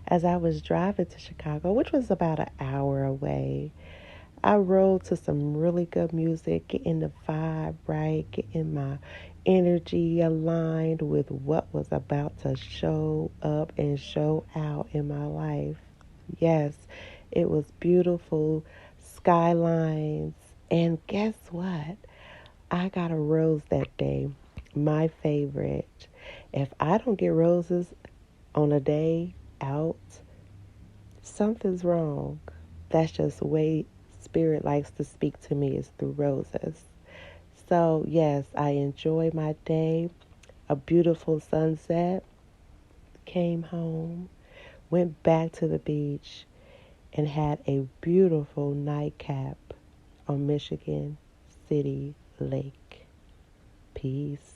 As I was driving to Chicago, which was about an hour away, I rode to some really good music, getting the vibe right, getting my energy aligned with what was about to show up and show out in my life. Yes, it was beautiful skylines. And guess what? I got a rose that day, my favorite. If I don't get roses on a day out, something's wrong. That's just the way spirit likes to speak to me, is through roses. So, yes, I enjoyed my day. A beautiful sunset. Came home, went back to the beach, and had a beautiful nightcap on Michigan City Lake. Peace.